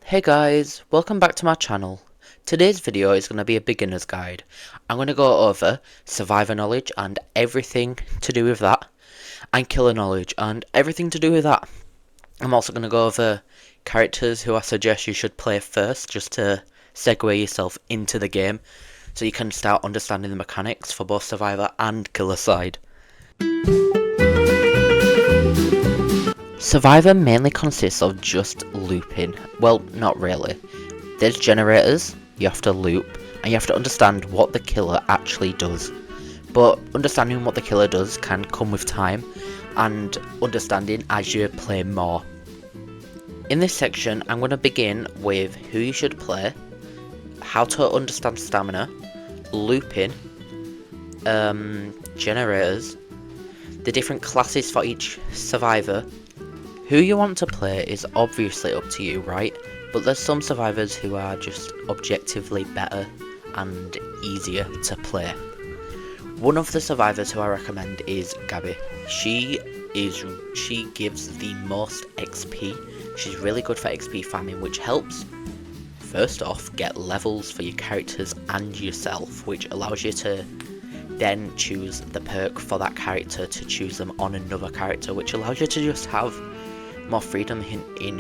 Hey guys, welcome back to my channel. Today's video is going to be a beginner's guide. I'm going to go over survivor knowledge and everything to do with that, and killer knowledge and everything to do with that. I'm also going to go over characters who I suggest you should play first, just to segue yourself into the game, so you can start understanding the mechanics for both survivor and killer side. Survivor mainly consists of just looping. Well, not really. There's generators, you have to loop, and you have to understand what the killer actually does. But understanding what the killer does can come with time, and understanding as you play more. In this section, I'm going to begin with who you should play, how to understand stamina, looping, generators, the different classes for each survivor. Who you want to play is obviously up to you, right? But there's some survivors who are just objectively better and easier to play. One of the survivors who I recommend is Gabby. She gives the most XP. She's really good for XP farming, which helps, first off, get levels for your characters and yourself, which allows you to then choose the perk for that character to choose them on another character, which allows you to just have more freedom in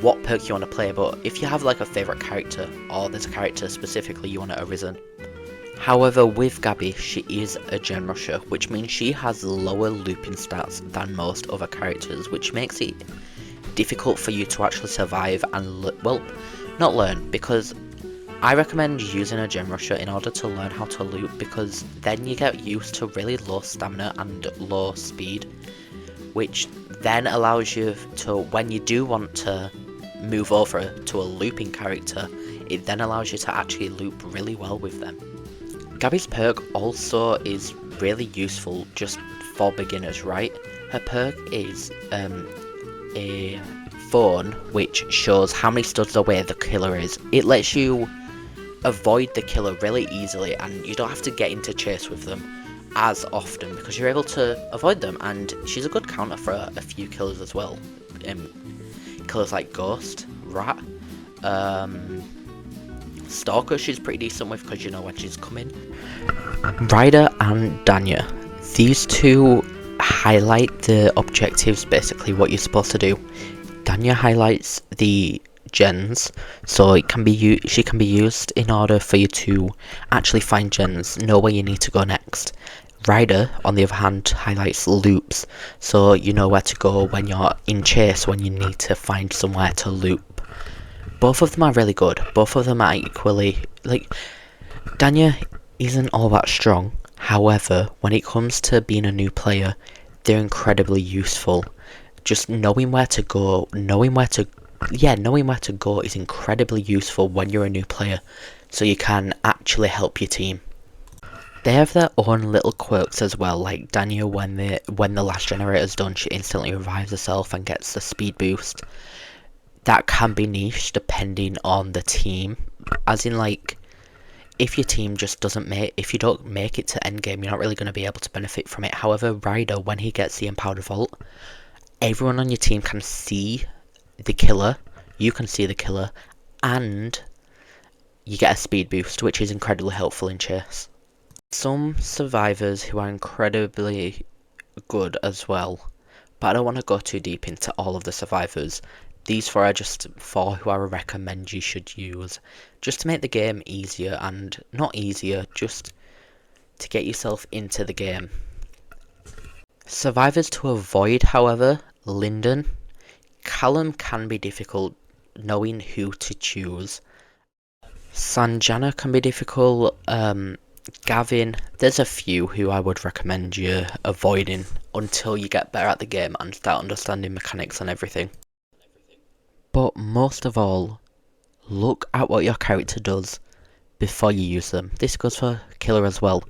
what perk you want to play. But if you have like a favourite character, or there's a character specifically you want to arisen. However, with Gabby, she is a gen rusher, which means she has lower looping stats than most other characters, which makes it difficult for you to actually survive and not learn, because I recommend using a gen rusher in order to learn how to loop, because then you get used to really low stamina and low speed, which then allows you to, when you do want to move over to a looping character, it then allows you to actually loop really well with them. Gabby's perk also is really useful just for beginners, right? Her perk is a phone which shows how many studs away the killer is. It lets you avoid the killer really easily, and you don't have to get into chase with them as often because you're able to avoid them, and she's a good counter for a few killers as well. Killers like Ghost, Rat, Stalker she's pretty decent with because you know when she's coming. Ryder and Danya, these two highlight the objectives, basically what you're supposed to do. Danya highlights the gens, so it can be she can be used in order for you to actually find gens, know where you need to go next. Ryder, on the other hand, highlights loops, so you know where to go when you're in chase, when you need to find somewhere to loop. Both of them are really good. Both of them are equally, like, Danya isn't all that strong. However, when it comes to being a new player, they're incredibly useful. Just knowing where to go, knowing where to go is incredibly useful when you're a new player, so you can actually help your team. They have their own little quirks as well, like Danya, when the last generator's done, she instantly revives herself and gets the speed boost. That can be niche depending on the team, as in, like, if your team just if you don't make it to endgame, you're not really going to be able to benefit from it. However, Ryder, when he gets the empowered vault, everyone on your team can see the killer, you can see the killer, and you get a speed boost, which is incredibly helpful in chase. Some survivors who are incredibly good as well, but I don't want to go too deep into all of the survivors. These four are just four who I recommend you should use, just to make the game easier, and not easier, just to get yourself into the game. Survivors to avoid, however: Lyndon. Callum can be difficult knowing who to choose. Sanjana can be difficult. Gavin, there's a few who I would recommend you avoiding until you get better at the game and start understanding mechanics and everything. But most of all, look at what your character does before you use them. This goes for killer as well.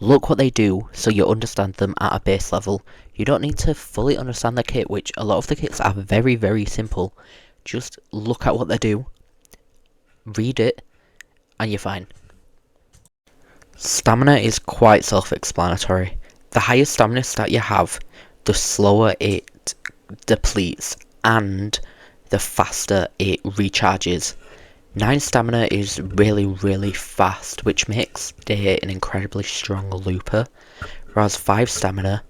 Look what they do so you understand them at a base level. You don't need to fully understand the kit, which a lot of the kits are very, very simple. Just look at what they do, read it, and you're fine. Stamina is quite self-explanatory. The higher stamina stat you have, the slower it depletes, and the faster it recharges. 9 stamina is really fast, which makes Day an incredibly strong looper, whereas 5 stamina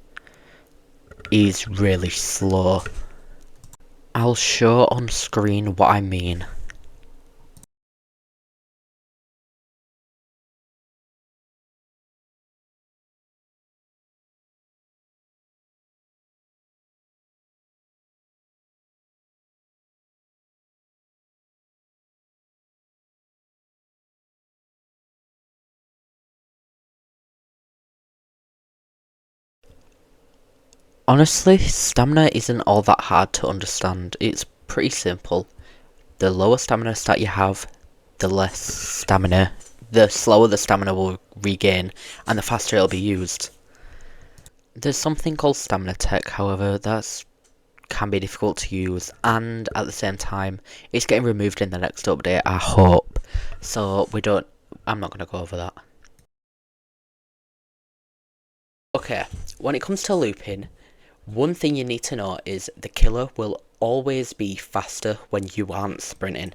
is really slow. I'll show on screen what I mean. Honestly, stamina isn't all that hard to understand. It's pretty simple. The lower stamina stat you have, the slower the stamina will regain, and the faster it'll be used. There's something called stamina tech, however, that can be difficult to use, and at the same time, it's getting removed in the next update, I hope. So I'm not going to go over that. Okay, when it comes to looping, one thing you need to know is the killer will always be faster when you aren't sprinting.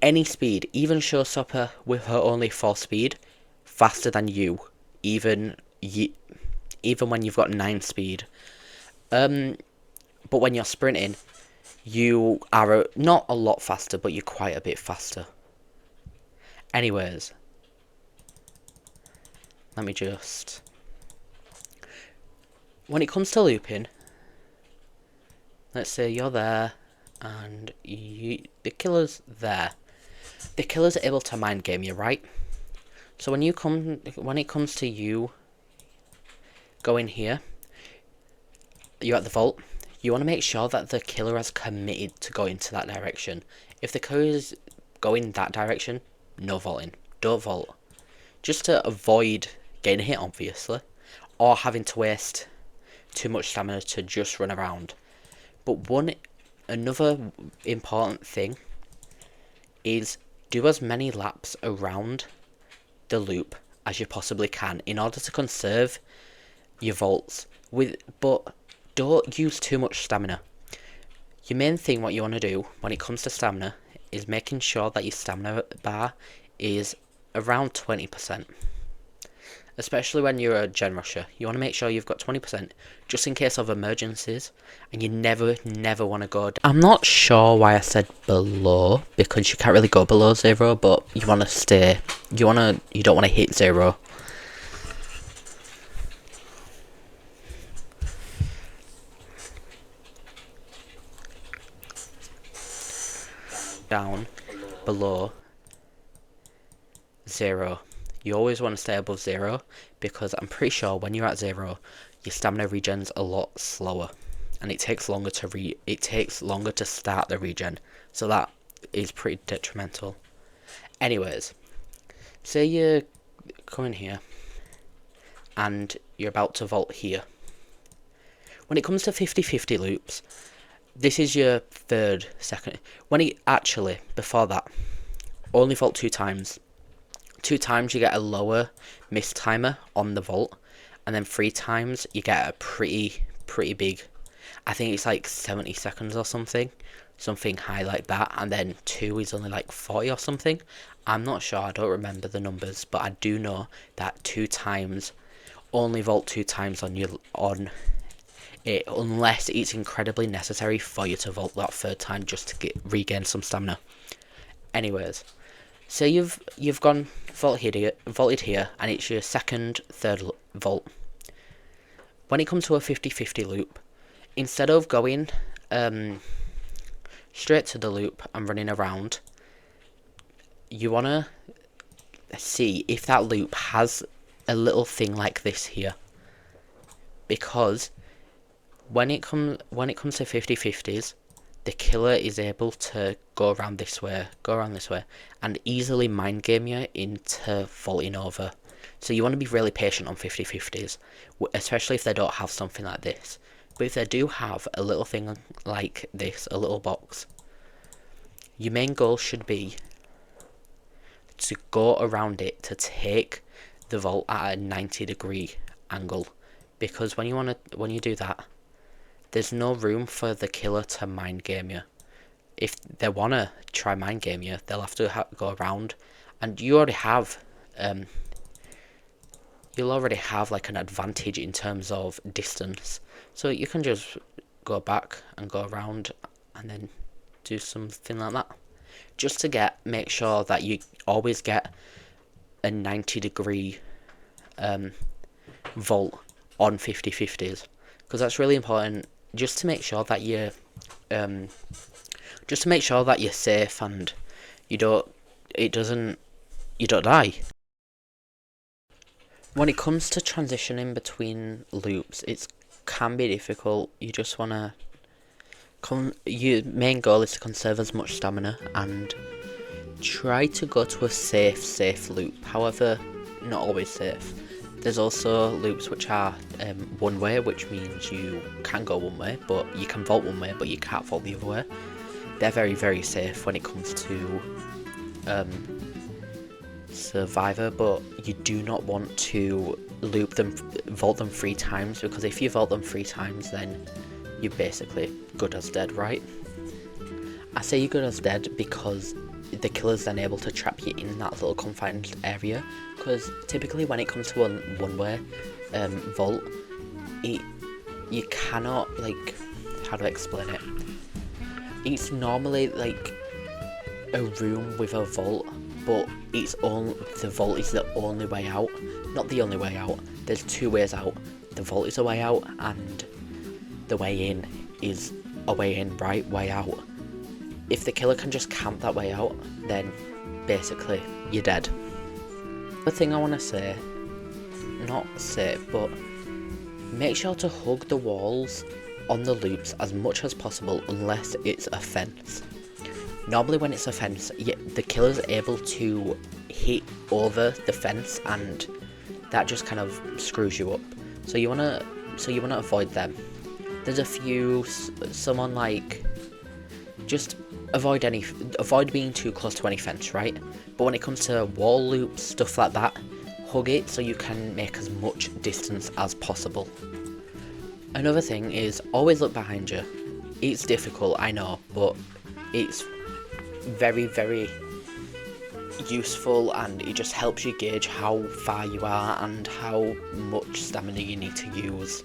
Any speed, even Showstopper with her only 4 speed, faster than you, even when you've got 9 speed. But when you're sprinting, you are not a lot faster, but you're quite a bit faster. Anyways, let me just... When it comes to looping, let's say you're there, and the killer's there. The killer's able to mind game you, right? So when it comes to you going here, you're at the vault, you want to make sure that the killer has committed to going to that direction. If the killer is going that direction, no vaulting. Don't vault. Just to avoid getting hit, obviously, or having to waste too much stamina to just run around. But another important thing is do as many laps around the loop as you possibly can in order to conserve your vaults, but don't use too much stamina. Your main thing, what you want to do when it comes to stamina, is making sure that your stamina bar is around 20%. Especially when you're a gen rusher, you want to make sure you've got 20% just in case of emergencies, and you never want to go down. I'm not sure why I said below, because you can't really go below 0, but you want to stay, you don't want to hit 0. Down below 0. You always want to stay above 0, because I'm pretty sure when you're at 0, your stamina regens a lot slower, and it takes longer to start the regen, so that is pretty detrimental. Anyways, say you come in here and you're about to vault here. When it comes to 50-50 loops, this is your second. Before that, only vault 2 times. 2 times you get a lower miss timer on the vault, and then 3 times you get a pretty big, I think it's like 70 seconds or something high like that, and then 2 is only like 40 or something. I'm not sure, I don't remember the numbers, but I do know that 2 times, only vault 2 times on it, unless it's incredibly necessary for you to vault that 3rd time just to regain some stamina. Anyways, so you've gone vaulted here, and it's your third vault. When it comes to a 50-50 loop, instead of going straight to the loop and running around, you want to see if that loop has a little thing like this here, because when it comes to 50-50s, the killer is able to go around this way, and easily mind game you into vaulting over. So you want to be really patient on 50-50s, especially if they don't have something like this. But if they do have a little thing like this, a little box, your main goal should be to go around it to take the vault at a 90-degree angle, because when you do that, there's no room for the killer to mind game you. If they wanna try mind game you, they'll have to go around, and um, you'll already have like an advantage in terms of distance. So you can just go back and go around, and then do something like that, just to make sure that you always get a 90-degree vault on 50/50s, because that's really important, just to make sure that you're safe and you don't die. When it comes to transitioning between loops, it can be difficult. You just wanna your main goal is to conserve as much stamina and try to go to a safe loop. However, not always safe. There's also loops which are one way, which means you can go one way, but you can vault one way, but you can't vault the other way. They're very, very safe when it comes to Survivor, but you do not want to vault them 3 times, because if you vault them 3 times, then you're basically good as dead, right? I say you're good as dead because the killer's then able to trap you in that little confined area, because typically when it comes to a one-way vault, you cannot, like, how do I explain it? It's normally like a room with a vault, but the vault is the only way out. Not the only way out, there's 2 ways out. The vault is a way out, and the way in is a way in, right? Way out. If the killer can just camp that way out, then basically you're dead. The thing I want to say, but make sure to hug the walls on the loops as much as possible, unless it's a fence. Normally when it's a fence, the killer's able to hit over the fence, and that just kind of screws you up. So you wanna avoid them. There's a few, someone like, just avoid being too close to any fence, right? But when it comes to wall loops, stuff like that, hug it so you can make as much distance as possible. Another thing is, always look behind you. It's difficult, I know, but it's very, very useful, and it just helps you gauge how far you are and how much stamina you need to use.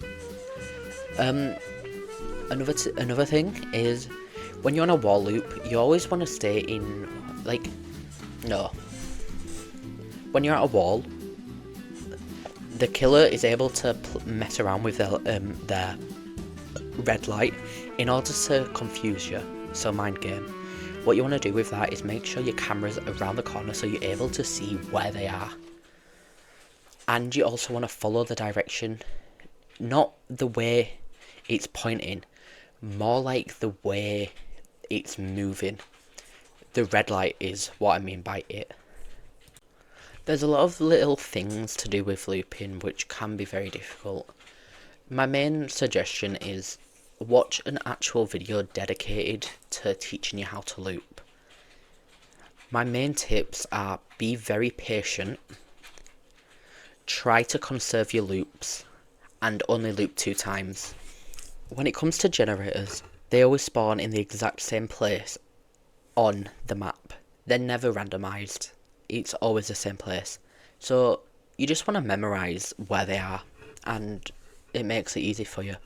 Another thing is, when you're on a wall loop, you always want to stay in, when you're at a wall, the killer is able to mess around with their red light in order to confuse you, so mind game. What you want to do with that is make sure your camera's around the corner so you're able to see where they are. And you also want to follow the direction, not the way it's pointing, more like the way it's moving. The red light is what I mean by it. There's a lot of little things to do with looping which can be very difficult. My main suggestion is watch an actual video dedicated to teaching you how to loop. My main tips are: be very patient, try to conserve your loops, and only loop 2 times. When it comes to generators, they always spawn in the exact same place on the map. They're never randomized. It's always the same place. So you just want to memorize where they are, and it makes it easy for you.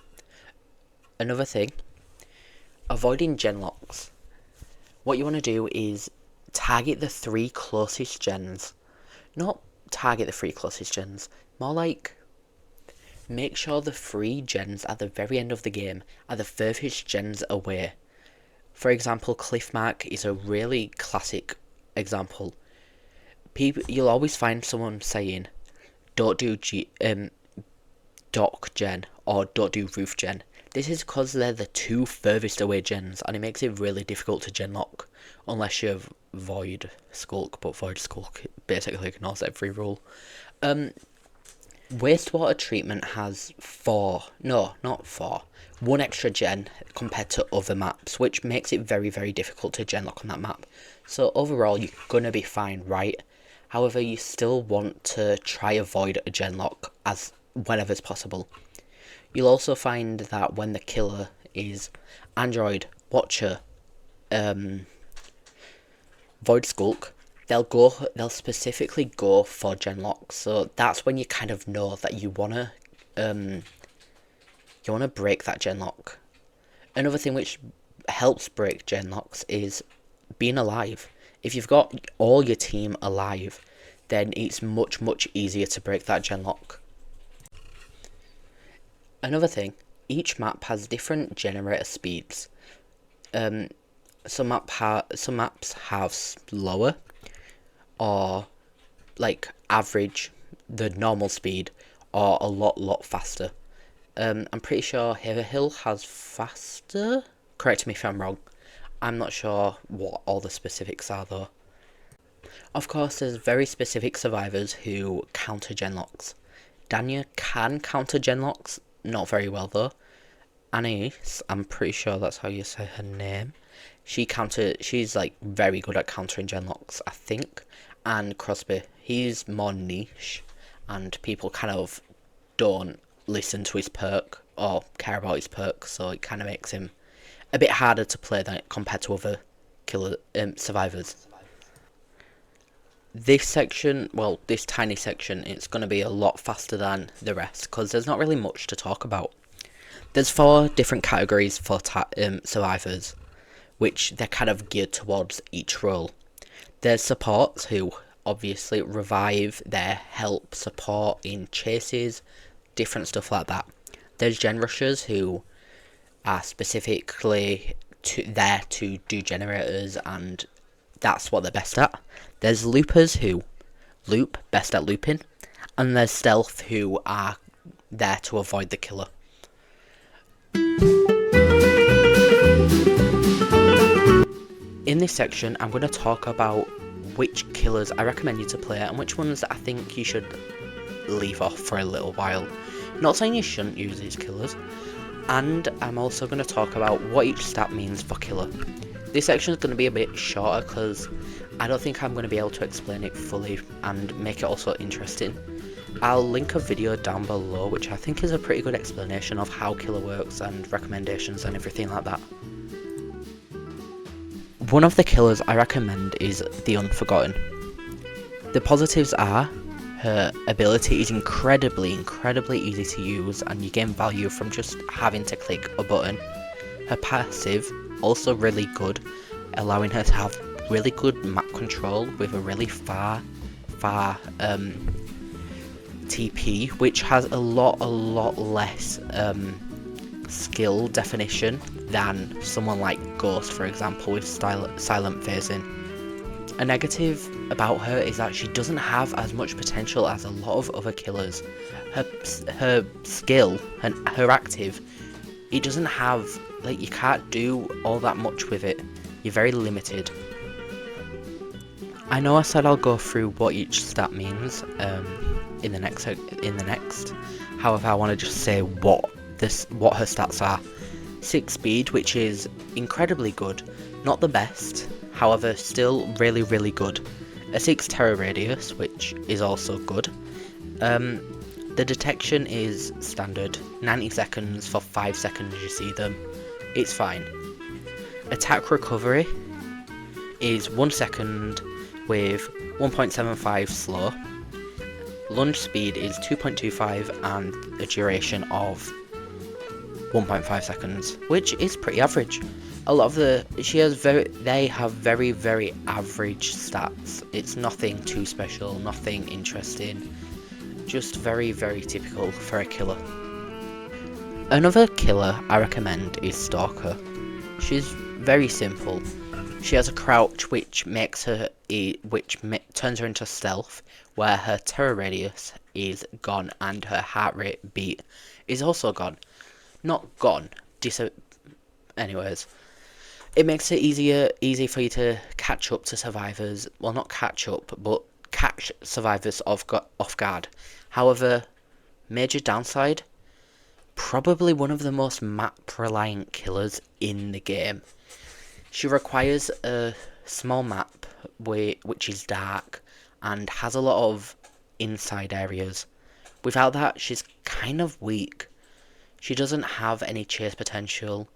Another thing, avoiding gen locks. What you want to do is target the 3 closest gens. Not target the 3 closest gens, more like make sure the 3 gens at the very end of the game are the furthest gens away. For example, Cliff Mark is a really classic example. You'll always find someone saying, don't do dock gen or don't do roof gen. This is because they're the 2 furthest away gens, and it makes it really difficult to gen lock unless you have Void Skulk, but Void Skulk basically ignores every rule. Wastewater treatment has 1 extra gen compared to other maps, which makes it very, very difficult to gen lock on that map. So overall, you're gonna be fine, right? However, you still want to try avoid a gen lock whenever it's possible. You'll also find that when the killer is Android, Watcher, Void Skulk, they'll specifically go for Genlocks. So that's when you kind of know that you wanna break that Genlock. Another thing which helps break Genlocks is being alive. If you've got all your team alive, then it's much easier to break that Genlock. Another thing, each map has different generator speeds. Some maps have slower, or like average, the normal speed, or a lot faster. I'm pretty sure Haverhill has faster. Correct me if I'm wrong. I'm not sure what all the specifics are though. Of course, there's very specific survivors who counter genlocks. Danya can counter genlocks, not very well though. Anise, I'm pretty sure that's how you say her name. She's like very good at countering genlocks, I think. And Crosby, he's more niche, and people kind of don't listen to his perk or care about his perk, so it kind of makes him a bit harder to play than compared to other survivors. This section, well, this tiny section, it's going to be a lot faster than the rest because there's not really much to talk about. There's 4 different categories for survivors, which they're kind of geared towards each role. There's supports who obviously revive, their help, support in chases, different stuff like that. There's gen rushers who are specifically there to do generators, and that's what they're best at. There's loopers who loop, best at looping, and there's stealth who are there to avoid the killer. In this section, I'm going to talk about which killers I recommend you to play and which ones I think you should leave off for a little while. Not saying you shouldn't use these killers, and I'm also going to talk about what each stat means for killer. This section is going to be a bit shorter because I don't think I'm going to be able to explain it fully and make it also interesting. I'll link a video down below which I think is a pretty good explanation of how killer works and recommendations and everything like that. One of the killers I recommend is the Unforgotten. The positives are her ability is incredibly easy to use and you gain value from just having to click a button. Her passive, also really good, allowing her to have really good map control with a really far TP, which has a lot less skill definition than someone like Ghost, for example, with silent phasing. A negative about her is that she doesn't have as much potential as a lot of other killers. Her skill and her active, it doesn't have, like, you can't do all that much with it. You're very limited. I know I said I'll go through what each stat means in the next. However, I want to just say what her stats are. 6 speed, which is incredibly good, not the best, however still really good. A 6 terror radius, which is also good. The detection is standard, 90 seconds for 5 seconds you see them, it's fine. Attack recovery is 1 second with 1.75 slow. Lunge speed is 2.25 and a duration of 1.5 seconds, which is pretty average. A lot of they have very average stats. It's nothing too special, nothing interesting, just very typical for a killer. Another killer I recommend is Stalker. She's very simple. She has a crouch which turns her into stealth, where her terror radius is gone and her heart rate beat is also gone. Not gone, anyways. It makes it easy for you to catch up to survivors. Well, not catch up, but catch survivors off guard. However, major downside, probably one of the most map-reliant killers in the game. She requires a small map which is dark and has a lot of inside areas. Without that, she's kind of weak. She doesn't have any chase potential.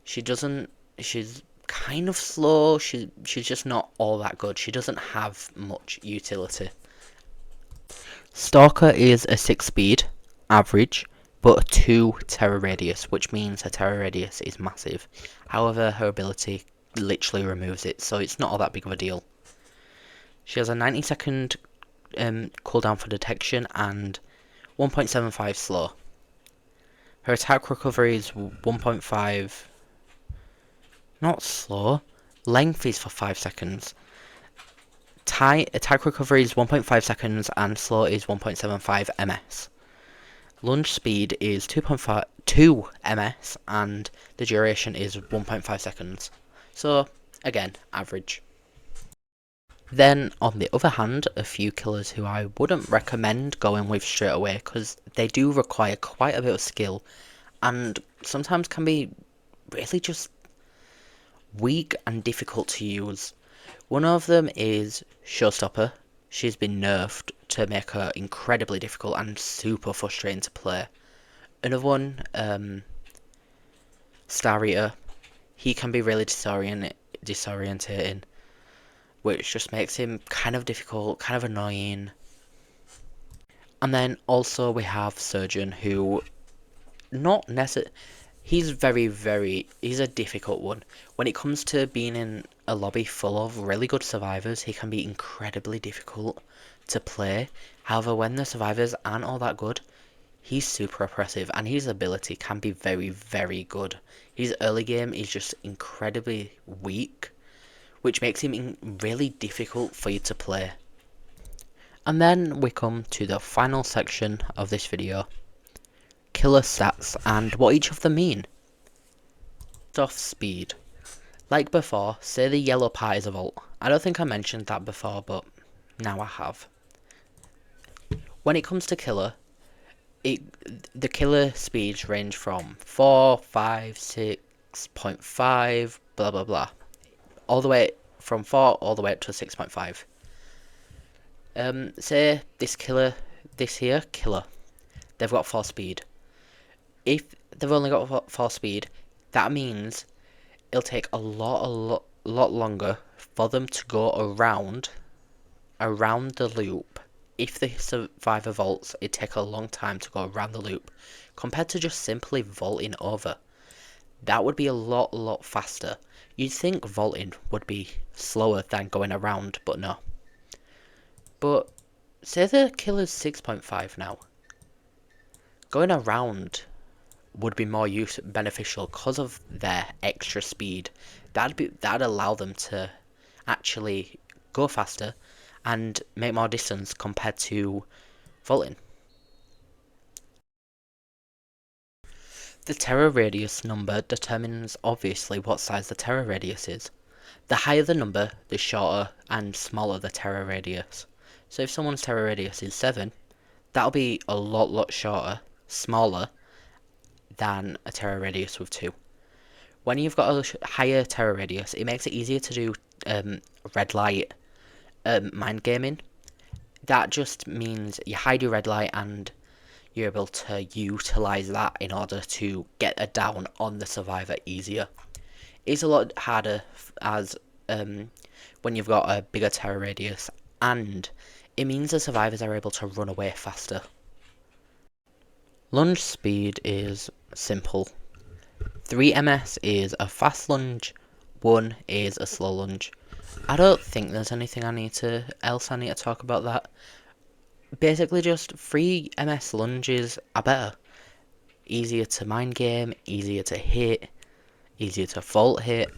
She's kind of slow. She's just not all that good. She doesn't have much utility. Stalker is a 6 speed, average, but a 2 terror radius, which means her terror radius is massive. However, her ability literally removes it, so it's not all that big of a deal. She has a 90-second cooldown for detection and 1.75 slow. Her attack recovery is 1.5, not slow, length is for 5 seconds. Attack recovery is 1.5 seconds and slow is 1.75 ms. Lunge speed is 2 ms and the duration is 1.5 seconds. So, again, average. Then, on the other hand, a few killers who I wouldn't recommend going with straight away because they do require quite a bit of skill and sometimes can be really just weak and difficult to use. One of them is Showstopper. She's been nerfed to make her incredibly difficult and super frustrating to play. Another one, Star Eater. He can be really disorientating, which just makes him kind of difficult, kind of annoying. And then also we have Surgeon, who not necessarily... He's he's a difficult one. When it comes to being in a lobby full of really good survivors, he can be incredibly difficult to play. However, when the survivors aren't all that good, he's super oppressive and his ability can be very good. His early game is just incredibly weak, which makes him really difficult for you to play. And then we come to the final section of this video. Killer stats and what each of them mean. Off speed. Like before, say the yellow part is a vault. I don't think I mentioned that before, but now I have. When it comes to killer, the killer speeds range from 4, 5, 6.5, blah blah blah. All the way from 4 all the way up to 6.5. Say this killer, they've got 4 speed. If they've only got 4 speed, that means it'll take a lot longer for them to go around the loop. If the survivor vaults, it'd take a long time to go around the loop, compared to just simply vaulting over. That would be a lot faster. You'd think vaulting would be slower than going around, but no. But say the killer's 6.5 now. Going around would be more beneficial because of their extra speed. That'd allow them to actually go faster and make more distance compared to vaulting. The terror radius number determines obviously what size the terror radius is. The higher the number, the shorter and smaller the terror radius. So if someone's terror radius is 7, that'll be a lot shorter, smaller than a terror radius with 2. When you've got a higher terror radius, it makes it easier to do red light mind gaming. That just means you hide your red light and you're able to utilize that in order to get a down on the survivor easier. It's a lot harder as when you've got a bigger terror radius, and it means the survivors are able to run away faster. Lunge speed is simple. 3 ms is a fast lunge, 1 is a slow lunge. I don't think there's anything I need to talk about that. Basically just 3 ms lunges are better. Easier to mind game, easier to hit, easier to vault hit,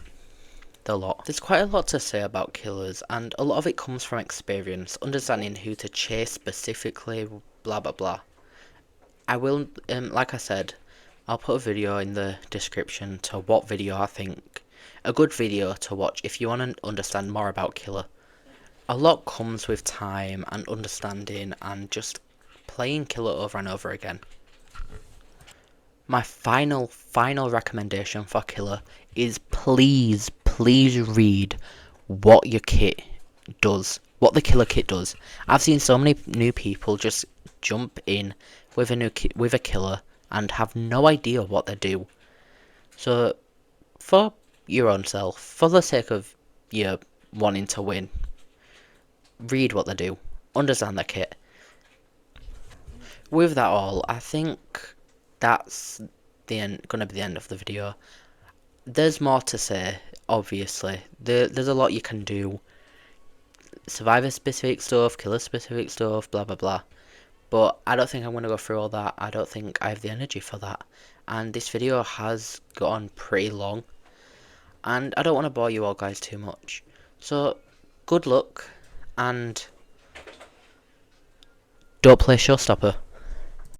the lot. There's quite a lot to say about killers, and a lot of it comes from experience, understanding who to chase specifically, blah blah blah. I will, like I said, I'll put a video in the description to what video I think a good video to watch if you want to understand more about killer. A lot comes with time and understanding and just playing killer over and over again. My final recommendation for killer is please read what your kit does, what the killer kit does. I've seen so many new people just jump in with a killer and have no idea what they do. So, for your own self, for the sake of you wanting to win, read what they do, understand their kit. With that all, I think that's gonna be the end of the video. There's more to say, obviously. There's a lot you can do. Survivor specific stuff, killer specific stuff, blah blah blah. But I don't think I'm going to go through all that. I don't think I have the energy for that. And this video has gone pretty long. And I don't want to bore you all guys too much. So, good luck. And don't play Showstopper.